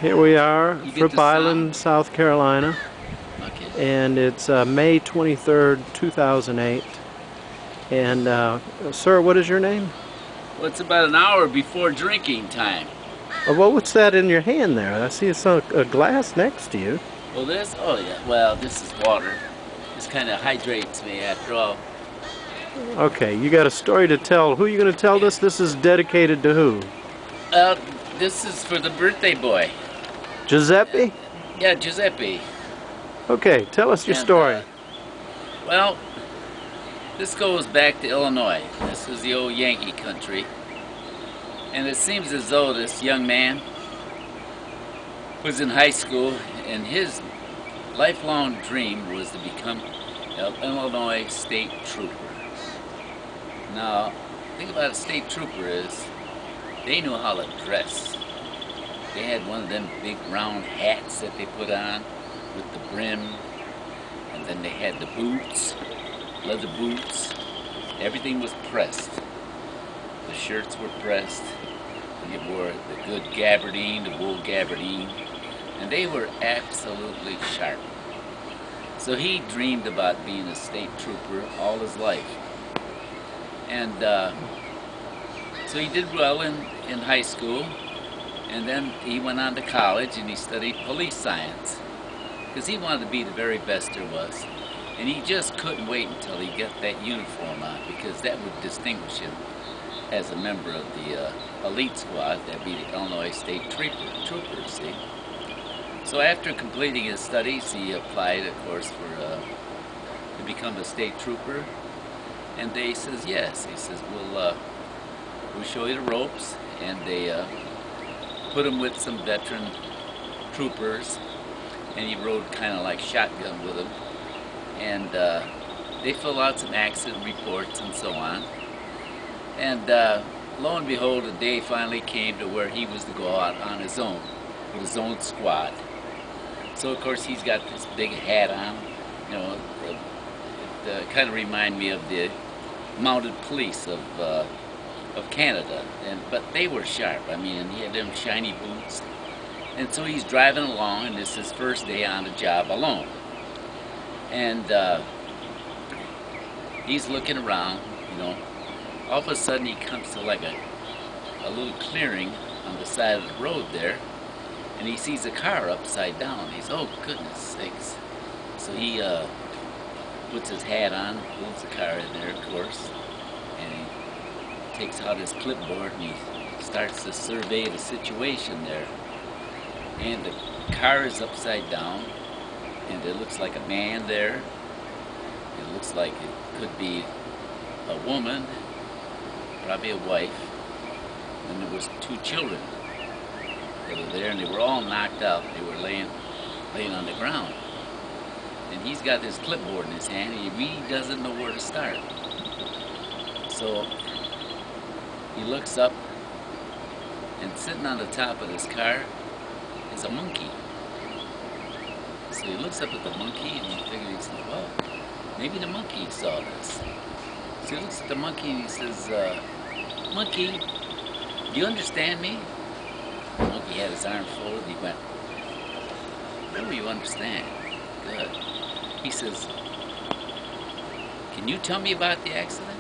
Here we are, You get Fripp the sound? Island, South Carolina, Okay. and it's May 23rd, 2008. And sir, what is your name? Well, it's about an hour before drinking time. Well, what's that in your hand there? I see it's a glass next to you. Well, this? Oh, yeah. Well, this is water. This kind of hydrates me after all. Okay, you got a story to tell. Who are you going to tell this? This is dedicated to who? This is for the birthday boy. Giuseppe? Yeah, Giuseppe. Okay, tell us your story. Well, this goes back to Illinois. This is the old Yankee country. And it seems as though this young man was in high school and his lifelong dream was to become an Illinois state trooper. Now, the thing about a state trooper is they knew how to dress. They had one of them big round hats that they put on with the brim, and then they had the boots, leather boots. Everything was pressed. The shirts were pressed. They wore the good gabardine, the wool gabardine, and they were absolutely sharp. So he dreamed about being a state trooper all his life. And so he did well in high school, and then he went on to college and he studied police science because he wanted to be the very best there was. And he just couldn't wait until he got that uniform on because that would distinguish him as a member of the elite squad. That'd be the Illinois State Troopers, see? So after completing his studies, he applied, of course, to become a state trooper. And they says yes. He says we'll show you the ropes, and they put him with some veteran troopers, and he rode kind of like shotgun with them. And they fill out some accident reports and so on. And lo and behold, the day finally came to where he was to go out on his own with his own squad. So of course he's got this big hat on, you know. It kind of reminded me of the mounted police of Canada, but they were sharp. I mean, he had them shiny boots, and so he's driving along, and this is his first day on the job alone, and he's looking around, you know. All of a sudden, he comes to like a little clearing on the side of the road there, and he sees a car upside down. He's, oh goodness sakes! So he puts his hat on, pulls the car in there, of course, and he takes out his clipboard and he starts to survey the situation there. And the car is upside down, and it looks like a man there. It looks like it could be a woman, probably a wife, and there was 2 children that were there, and they were all knocked out. They were laying on the ground. And he's got this clipboard in his hand, and he really doesn't know where to start. So he looks up, and sitting on the top of this car is a monkey. So he looks up at the monkey, and he figures, well, maybe the monkey saw this. So he looks at the monkey, and he says, monkey, do you understand me? The monkey had his arms folded, and he went, oh, you understand? Good. He says, can you tell me about the accident?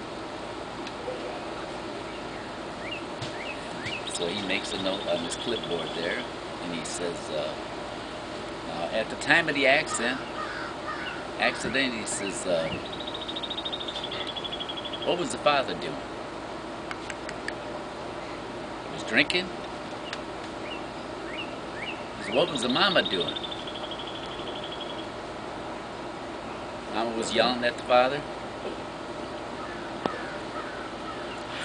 So he makes a note on his clipboard there, and he says, now at the time of the accident, he says, what was the father doing? He was drinking? He says, what was the mama doing? Mama was yelling at the father.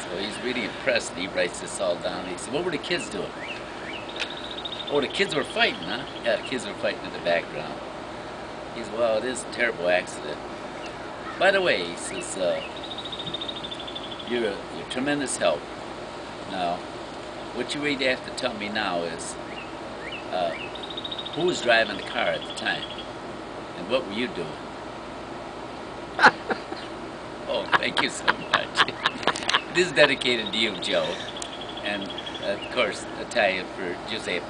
So he's really impressed, and he writes this all down. He said, what were the kids doing? Oh, the kids were fighting, huh? Yeah, the kids were fighting in the background. He said, well, it is a terrible accident. By the way, he says, you're tremendous help. Now, what you really have to tell me now is, who was driving the car at the time? And what were you doing? Oh, thank you so much. This is dedicated to you, Joe, and of course, Italian for Giuseppe.